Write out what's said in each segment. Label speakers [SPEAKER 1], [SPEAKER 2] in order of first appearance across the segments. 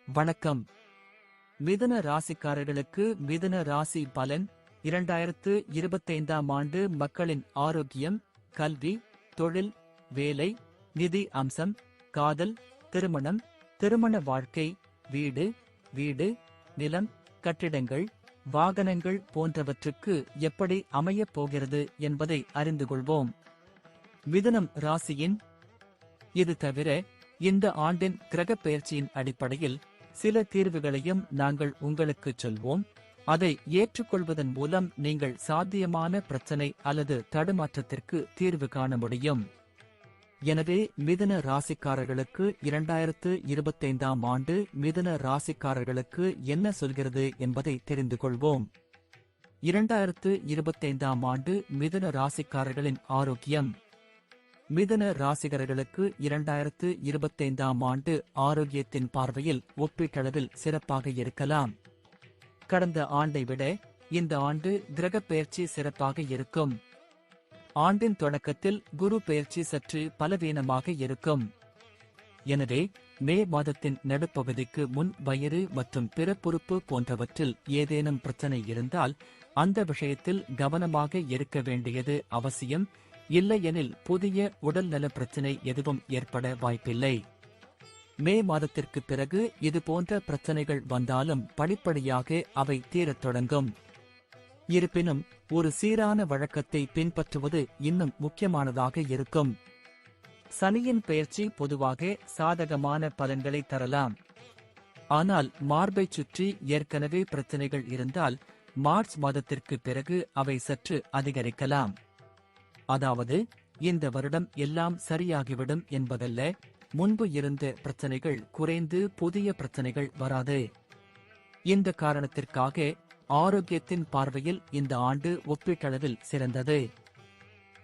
[SPEAKER 1] வணக்கம். மிதுன ராசிக்காரர்களுக்கு மிதுன ராசி பலன் 2025ஆம் ஆண்டு மக்களின் ஆரோக்கியம், கல்வி, தொழில், வேலை, நிதி அம்சம், காதல், திருமணம், திருமண வாழ்க்கை, வீடு, நிலம், கட்டிடங்கள், வாகனங்கள் போன்றவற்றுக்கு எப்படி அமையப் போகிறது என்பதை அறிந்து கொள்வோம். மிதுனம் ராசியின் இது தவிர இந்த ஆண்டின் கிரகப் பெயர்ச்சியின் அடிப்படையில் சில தீர்வுகளையும் நாங்கள் உங்களுக்குச் சொல்வோம். அதை ஏற்றுக்கொள்வதன் மூலம் நீங்கள் சாத்தியமான பிரச்சனை அல்லது தடுமாற்றத்திற்கு தீர்வு காண முடியும். எனவே மிதுன ராசிக்காரர்களுக்கு 2025ஆம் ஆண்டு மிதுன ராசிக்காரர்களுக்கு என்ன சொல்கிறது என்பதை தெரிந்து கொள்வோம். 2025ஆம் ஆண்டு மிதுன ராசிக்காரர்களின் ஆரோக்கியம். மிதுன ராசிகர்களுக்கு 2025ஆம் ஆண்டு ஆரோக்கியத்தின் பார்வையில் ஒப்பீட்டளவில் சிறப்பாக இருக்கலாம். கடந்த ஆண்டை விட இந்த ஆண்டு கிரகப் பெயர்ச்சி சிறப்பாக இருக்கும். ஆண்டின் தொடக்கத்தில் குரு பெயர்ச்சி சற்று பலவீனமாக இருக்கும். எனவே மே மாதத்தின் நடுப்பகுதிக்கு முன் வயிறு மற்றும் பிறப்புறுப்பு போன்றவற்றில் ஏதேனும் பிரச்சனை இருந்தால் அந்த விஷயத்தில் கவனமாக இருக்க வேண்டியது அவசியம். இல்லையெனில் புதிய உடல்நல பிரச்சினை எதுவும் ஏற்பட வாய்ப்பில்லை. மே மாதத்திற்கு பிறகு இதுபோன்ற பிரச்சனைகள் வந்தாலும் படிப்படியாக அவை தீரத் தொடங்கும். இருப்பினும் ஒரு சீரான வழக்கத்தை பின்பற்றுவது இன்னும் முக்கியமானதாக இருக்கும். சனியின் பெயர்ச்சி பொதுவாக சாதகமான பலன்களை தரலாம். ஆனால் மார்பைச் சுற்றி ஏற்கனவே பிரச்சனைகள் இருந்தால் மார்ச் மாதத்திற்கு பிறகு அவை சற்று அதிகரிக்கலாம். அதாவது இந்த வருடம் எல்லாம் சரியாகிவிடும் என்பதல்ல, முன்பு இருந்த பிரச்சனைகள் குறைந்து புதிய பிரச்சனைகள் வராது. இந்த காரணத்திற்காக ஆரோக்கியத்தின் பார்வையில் இந்த ஆண்டு ஒப்பீட்டளவில் சிறந்தது.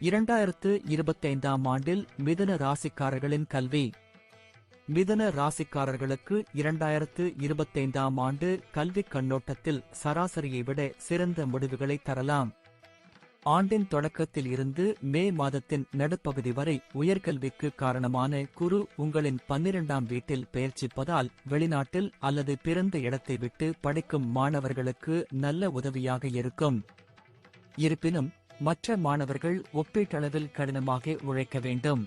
[SPEAKER 1] 2025ஆம் ஆண்டில் மிதுன ராசிக்காரர்களின் கல்வி. மிதுன ராசிக்காரர்களுக்கு 2025ஆம் ஆண்டு கல்விக் கண்ணோட்டத்தில் சராசரியை விட சிறந்த முடிவுகளை தரலாம். ஆண்டின் தொடக்கத்தில் இருந்து மே மாதத்தின் நடுப்பகுதி வரை உயர்கல்விக்கு காரணமான குரு உங்களின் 12ஆம் வீட்டில் பெயர்ச்சிப்பதால் வெளிநாட்டில் அல்லது பிறந்த இடத்தை விட்டு படிக்கும் மாணவர்களுக்கு நல்ல உதவியாக இருக்கும். இருப்பினும் மற்ற மாணவர்கள் ஒப்பீட்டளவில் கடினமாக உழைக்க வேண்டும்.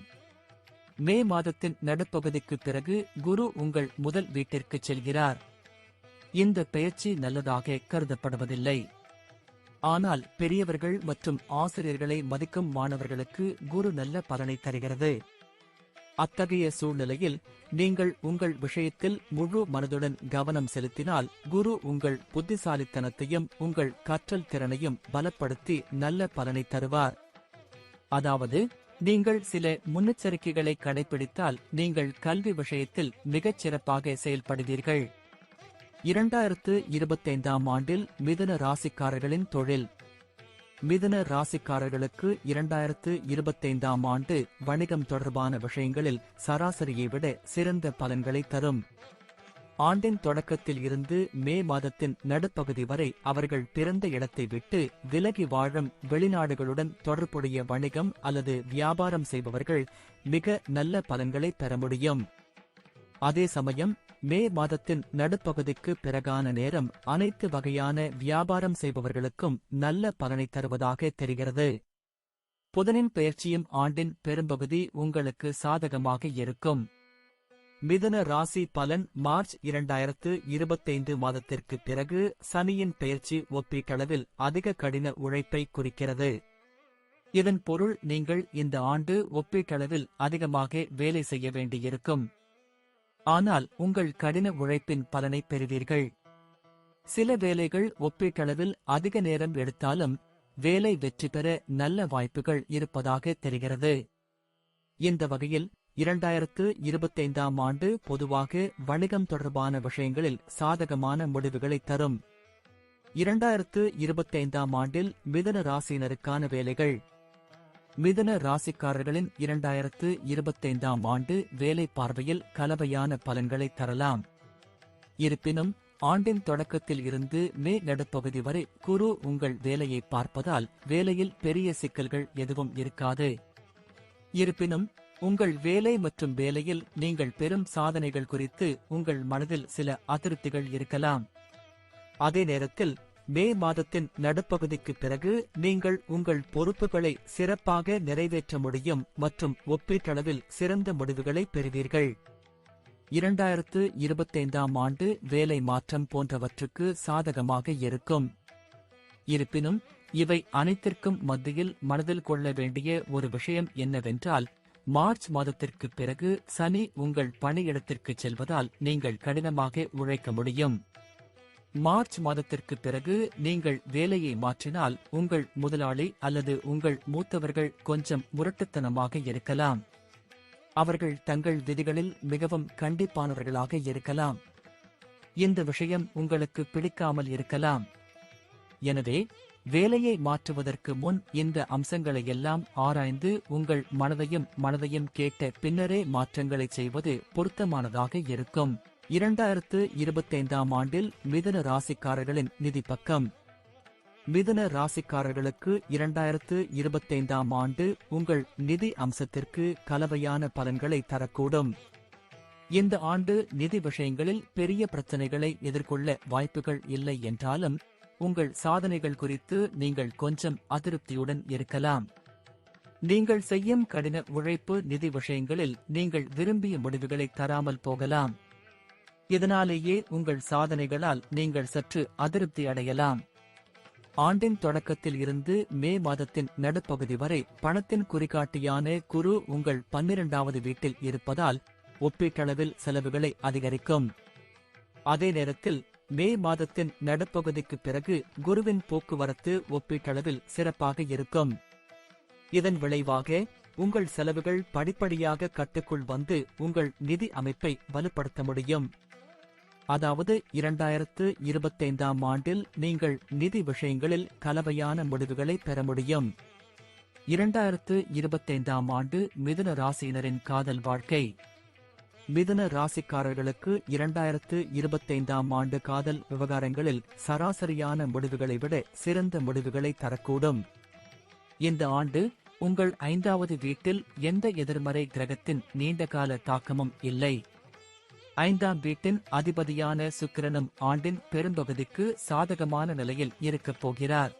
[SPEAKER 1] மே மாதத்தின் நடுப்பகுதிக்கு பிறகு குரு உங்கள் முதல் வீட்டிற்குச் செல்கிறார். இந்த பெயர்ச்சி நல்லதாக கருதப்படுவதில்லை. ஆனால் பெரியவர்கள் மற்றும் ஆசிரியர்களை மதிக்கும் மாணவர்களுக்கு குரு நல்ல பலனை தருகிறது. அத்தகைய சூழ்நிலையில் நீங்கள் உங்கள் விஷயத்தில் முழு மனதுடன் கவனம் செலுத்தினால் குரு உங்கள் புத்திசாலித்தனத்தையும் உங்கள் கற்றல் திறனையும் பலப்படுத்தி நல்ல பலனை தருவார். அதாவது நீங்கள் சில முன்னெச்சரிக்கைகளை கடைபிடித்தால் நீங்கள் கல்வி விஷயத்தில் மிகச் சிறப்பாக செயல்படுவீர்கள். 2025ஆம் ஆண்டில் மிதுன ராசிக்காரர்களின் தொழில். மிதுன ராசிக்காரர்களுக்கு 2025ஆம் ஆண்டு வணிகம் தொடர்பான விஷயங்களில் சராசரியை விட சிறந்த பலன்களை தரும். ஆண்டின் தொடக்கத்தில் இருந்து மே மாதத்தின் நடுப்பகுதி வரை அவர்கள் பிறந்த இடத்தை விட்டு விலகி வாழும் வெளிநாடுகளுடன் தொடர்புடைய வணிகம் அல்லது வியாபாரம் செய்பவர்கள் மிக நல்ல பலன்களை பெற முடியும். அதே சமயம் மே மாதத்தின் நடுப்பகுதிக்கு பிறகான நேரம் அனைத்து வகையான வியாபாரம் செய்பவர்களுக்கும் நல்ல பலனை தருவதாக தெரிகிறது. புதனின் பெயர்ச்சியும் ஆண்டின் பெரும்பகுதி உங்களுக்கு சாதகமாக இருக்கும். மிதுன ராசி பலன். மார்ச் 2025 மாதத்திற்கு பிறகு சனியின் பெயர்ச்சி ஒப்பீட்டளவில் அதிக கடின உழைப்பை குறிக்கிறது. இதன் பொருள் நீங்கள் இந்த ஆண்டு ஒப்பீட்டளவில் அதிகமாக வேலை செய்ய வேண்டியிருக்கும். ஆனால் உங்கள் கடின உழைப்பின் பலனை பெறுவீர்கள். சில வேலைகள் ஒப்பீட்டளவில் அதிக நேரம் எடுத்தாலும் வேலை வெற்றி பெற நல்ல வாய்ப்புகள் இருப்பதாக தெரிகிறது. இந்த வகையில் 2025ஆம் ஆண்டு பொதுவாக வணிகம் தொடர்பான விஷயங்களில் சாதகமான முடிவுகளை தரும். 2025ஆம் ஆண்டில் மிதுன ராசியினருக்கான வேலைகள். மிதுன ராசிக்காரர்களின் 2025ஆம் ஆண்டு வேலை பார்வையில் கலவையான பலன்களை தரலாம். இருப்பினும் ஆண்டின் தொடக்கத்தில் இருந்து மே நடுப்பகுதி வரை குரு உங்கள் வேலையை பார்ப்பதால் வேலையில் பெரிய சிக்கல்கள் எதுவும் இருக்காது. இருப்பினும் உங்கள் வேலை மற்றும் வேலையில் நீங்கள் பெறும் சாதனைகள் குறித்து உங்கள் மனதில் சில அதிருப்திகள் இருக்கலாம். அதே நேரத்தில் மே மாதத்தின் நடுப்பகுதிக்கு பிறகு நீங்கள் உங்கள் பொறுப்புகளை சிறப்பாக நிறைவேற்ற முடியும் மற்றும் ஒப்பீட்டளவில் சிறந்த முடிவுகளை பெறுவீர்கள். 2025ஆம் ஆண்டு வேலை மாற்றம் போன்றவற்றுக்கு சாதகமாக இருக்கும். இருப்பினும் இவை அனைத்திற்கும் மத்தியில் மனதில் கொள்ள வேண்டிய ஒரு விஷயம் என்னவென்றால், மார்ச் மாதத்திற்கு பிறகு சனி உங்கள் பணியிடத்திற்கு செல்வதால் நீங்கள் கடினமாக உழைக்க முடியும். மார்ச் மாதத்திற்கு பிறகு நீங்கள் வேலையை மாற்றினால் உங்கள் முதலாளி அல்லது உங்கள் மூத்தவர்கள் கொஞ்சம் முரட்டுத்தனமாக இருக்கலாம். அவர்கள் தங்கள் விதிகளில் மிகவும் கண்டிப்பானவர்களாக இருக்கலாம். இந்த விஷயம் உங்களுக்கு பிடிக்காமல் இருக்கலாம். எனவே வேலையை மாற்றுவதற்கு முன் இந்த அம்சங்களை எல்லாம் ஆராய்ந்து உங்கள் மனதையும் கேட்ட பின்னரே மாற்றங்களை செய்வது பொருத்தமானதாக இருக்கும். 2025ஆம் ஆண்டில் மிதுன ராசிக்காரர்களின் நிதி பக்கம். மிதுன ராசிக்காரர்களுக்கு 2025ஆம் ஆண்டு உங்கள் நிதி அம்சத்திற்கு கலவையான பலன்களை தரக்கூடும். இந்த ஆண்டு நிதி விஷயங்களில் பெரிய பிரச்சனைகளை எதிர்கொள்ள வாய்ப்புகள் இல்லை என்றாலும் உங்கள் சாதனைகள் குறித்து நீங்கள் கொஞ்சம் அதிருப்தியுடன் இருக்கலாம். நீங்கள் செய்யும் கடின உழைப்பு நிதி விஷயங்களில் நீங்கள் விரும்பிய முடிவுகளை தராமல் போகலாம். இதனாலேயே உங்கள் சாதனைகளால் நீங்கள் சற்று அதிருப்தி அடையலாம். ஆண்டின் தொடக்கத்தில் இருந்து மே மாதத்தின் நடுப்பகுதி வரை பணத்தின் குறிகாட்டியான குரு உங்கள் 12வது வீட்டில் இருப்பதால் ஒப்பீட்டளவில் செலவுகளை அதிகரிக்கும். அதே நேரத்தில் மே மாதத்தின் நடுப்பகுதிக்கு பிறகு குருவின் போக்குவரத்து ஒப்பீட்டளவில் சிறப்பாக இருக்கும். இதன் விளைவாக உங்கள் செலவுகள் படிப்படியாக கட்டுக்குள் வந்து உங்கள் நிதி அமைப்பை வலுப்படுத்த முடியும். அதாவது 2025ஆம் ஆண்டில் நீங்கள் நிதி விஷயங்களில் கலவையான முடிவுகளை பெற முடியும். 2025ஆம் ஆண்டு மிதுன ராசியினரின் காதல் வாழ்க்கை. மிதுன ராசிக்காரர்களுக்கு 2025ஆம் ஆண்டு காதல் விவகாரங்களில் சராசரியான முடிவுகளை விட சிறந்த முடிவுகளை தரக்கூடும். இந்த ஆண்டு உங்கள் 5வது வீட்டில் எந்த எதிர்மறை கிரகத்தின் நீண்டகால தாக்கமும் இல்லை. 5ஆம் வீட்டின் அதிபதியான சுக்கிரனும் ஆண்டின் பெரும்பகுதிக்கு சாதகமான நிலையில் இருக்கப் போகிறார்.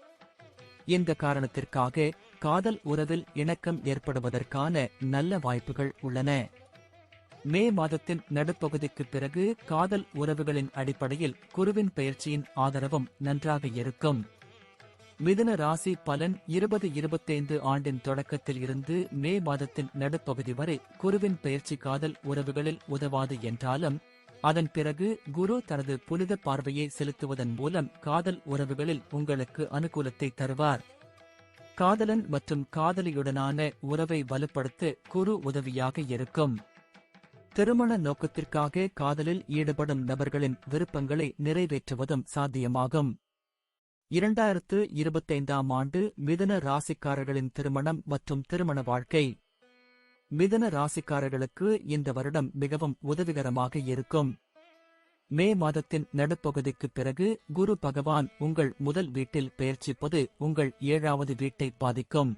[SPEAKER 1] இந்த காரணத்திற்காக காதல் உறவில் இணக்கம் ஏற்படுவதற்கான நல்ல வாய்ப்புகள் உள்ளன. மே மாதத்தின் நடுப்பகுதிக்கு பிறகு காதல் உறவுகளின் அடிப்படையில் குருவின் பெயர்ச்சியின் ஆதரவும் நன்றாக இருக்கும். மிதுன ராசி பலன் 2025 ஆண்டின் தொடக்கத்தில் இருந்து மே மாதத்தின் நடுப்பகுதி வரை குருவின் பெயர்ச்சி காதல் உறவுகளில் உதவாது என்றாலும், அதன் பிறகு குரு தனது புனித பார்வையை செலுத்துவதன் மூலம் காதல் உறவுகளில் உங்களுக்கு அனுகூலத்தை தருவார். காதலன் மற்றும் காதலியுடனான உறவை வலுப்படுத்த குரு உதவியாக இருக்கும். திருமண நோக்கத்திற்காக காதலில் ஈடுபடும் நபர்களின் விருப்பங்களை நிறைவேற்றுவதும் சாத்தியமாகும். 2025ஆம் ஆண்டு மிதுன ராசிக்காரர்களின் திருமணம் மற்றும் திருமண வாழ்க்கை. மிதுன ராசிக்காரர்களுக்கு இந்த வருடம் மிகவும் உதவிகரமாக இருக்கும். மே மாதத்தின் நடுப்பகுதிக்கு பிறகு குரு பகவான் உங்கள் முதல் வீட்டில் பெயர்ச்சிப்பது உங்கள் 7வது வீட்டை பாதிக்கும்.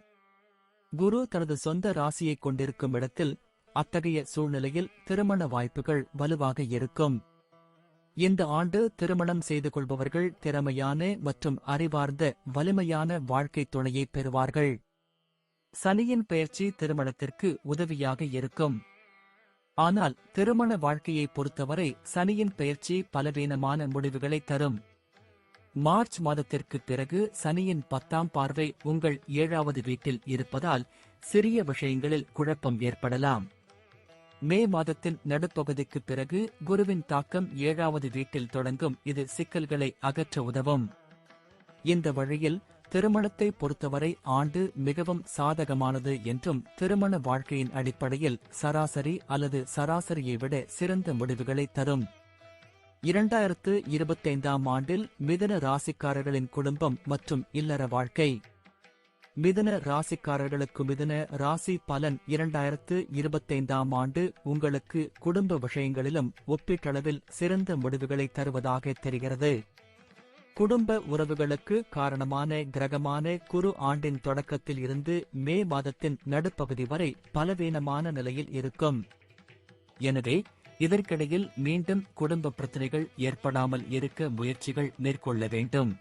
[SPEAKER 1] குரு தனது சொந்த ராசியை கொண்டிருக்கும் இடத்தில் அத்தகைய சூழ்நிலையில் திருமண வாய்ப்புகள் வலுவாக இருக்கும். இந்த ஆண்டு திருமணம் செய்து கொள்பவர்கள் திறமையான மற்றும் அறிவார்ந்த வலிமையான வாழ்க்கை துணையை பெறுவார்கள். சனியின் பெயர்ச்சி திருமணத்திற்கு உதவியாக இருக்கும். ஆனால் திருமண வாழ்க்கையை பொறுத்தவரை சனியின் பெயர்ச்சி பலவீனமான முடிவுகளை தரும். மார்ச் மாதத்திற்கு பிறகு சனியின் 10ஆம் பார்வை உங்கள் 7வது வீட்டில் இருப்பதால் சிறிய விஷயங்களில் குழப்பம் ஏற்படலாம். மே மாதத்தின் நடுப்பகுதிக்கு பிறகு குருவின் தாக்கம் 7வது வீட்டில் தொடங்கும். இது சிக்கல்களை அகற்ற உதவும். இந்த வழியில் திருமணத்தை பொறுத்தவரை ஆண்டு மிகவும் சாதகமானது என்றும் திருமண வாழ்க்கையின் அடிப்படையில் சராசரி அல்லது சராசரியை விட சிறந்த முடிவுகளை தரும். 2025ஆம் ஆண்டில் மிதுன ராசிக்காரர்களின் குடும்பம் மற்றும் இல்லற வாழ்க்கை. மிதுன ராசிக்காரர்களுக்கு மிதுன ராசி பலன் 2025ஆம் ஆண்டு உங்களுக்கு குடும்ப விஷயங்களிலும் ஒப்பீட்டளவில் சிறந்த முடிவுகளை தருவதாக தெரிகிறது. குடும்ப உறவுகளுக்கு காரணமான கிரகமான குரு ஆண்டின் தொடக்கத்தில் இருந்து மே மாதத்தின் நடுப்பகுதி வரை பலவீனமான நிலையில் இருக்கும். எனவே இதற்கிடையில் மீண்டும் குடும்ப பிரச்சனைகள் ஏற்படாமல் இருக்க முயற்சிகள் மேற்கொள்ள வேண்டும்.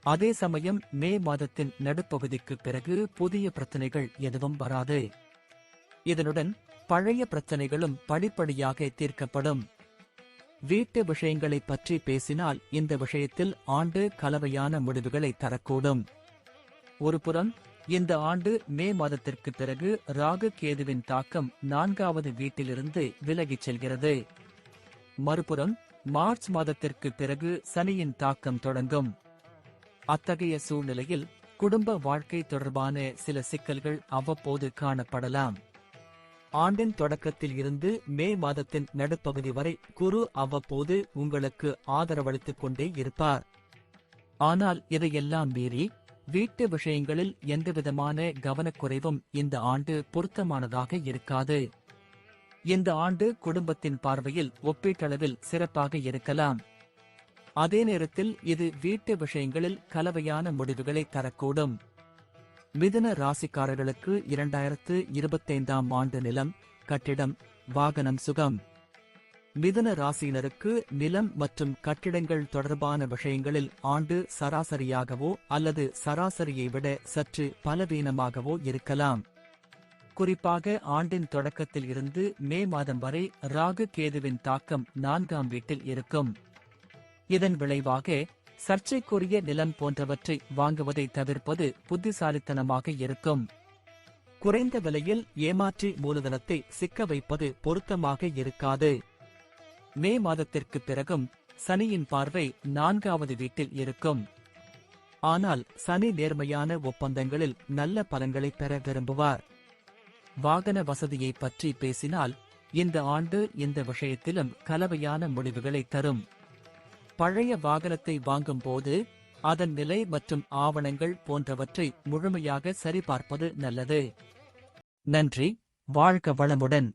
[SPEAKER 1] அதே சமயம் மே மாதத்தின் நடுப்பகுதிக்கு பிறகு புதிய பிரச்சனைகள் எதுவும் வராது. இதனுடன் பழைய பிரச்சனைகளும் படிப்படியாக தீர்க்கப்படும். வீட்டு விஷயங்களை பற்றி பேசினால் இந்த விஷயத்தில் ஆண்டு கலவையான முடிவுகளை தரக்கூடும். ஒருபுறம் இந்த ஆண்டு மே மாதத்திற்கு பிறகு ராகு கேதுவின் தாக்கம் 4வது வீட்டிலிருந்து விலகிச் செல்கிறது. மறுபுறம் மார்ச் மாதத்திற்கு பிறகு சனியின் தாக்கம் தொடங்கும். அத்தகைய சூழ்நிலையில் குடும்ப வாழ்க்கை தொடர்பான சில சிக்கல்கள் அவ்வப்போது காணப்படலாம். ஆண்டின் தொடக்கத்தில் இருந்து மே மாதத்தின் நடுப்பகுதி வரை குரு அவ்வப்போது உங்களுக்கு ஆதரவளித்துக் கொண்டே இருப்பார். ஆனால் இதையெல்லாம் மீறி வீட்டு விஷயங்களில் எந்தவிதமான கவனக்குறைவும் இந்த ஆண்டு பொருத்தமானதாக இருக்காது. இந்த ஆண்டு குடும்பத்தின் பார்வையில் ஒப்பீட்டளவில் சிறப்பாக இருக்கலாம். அதே நேரத்தில் இது வீட்டு விஷயங்களில் கலவையான முடிவுகளை தரக்கூடும். மிதுன ராசிக்காரர்களுக்கு 2025ஆம் ஆண்டு நிலம், கட்டிடம், வாகனம் சுகம். மிதுன ராசியினருக்கு நிலம் மற்றும் கட்டிடங்கள் தொடர்பான விஷயங்களில் ஆண்டு சராசரியாகவோ அல்லது சராசரியை விட சற்று பலவீனமாகவோ இருக்கலாம். குறிப்பாக ஆண்டின் தொடக்கத்தில் இருந்து மே மாதம் வரை ராகு கேதுவின் தாக்கம் 4ஆம் வீட்டில் இருக்கும். இதன் விளைவாக சர்ச்சைக்குரிய நிலம் போன்றவற்றை வாங்குவதை தவிர்ப்பது புத்திசாலித்தனமாக இருக்கும். குறைந்த விலையில் ஏமாற்றி மூலதனத்தை சிக்க வைப்பது பொருத்தமாக இருக்காது. மே மாதத்திற்கு பிறகும் சனியின் பார்வை 4வது வீட்டில் இருக்கும். ஆனால் சனி நேர்மையான ஒப்பந்தங்களில் நல்ல பலன்களை பெற விரும்புவார். வாகன வசதியை பற்றி பேசினால் இந்த ஆண்டு இந்த விஷயத்திலும் கலவையான முடிவுகளை தரும். பழைய வாகனத்தை வாங்கும் போது அதன் நிலை மற்றும் ஆவணங்கள் போன்றவற்றை முழுமையாக சரிபார்ப்பது நல்லது. நன்றி. வாழ்க வளமுடன்.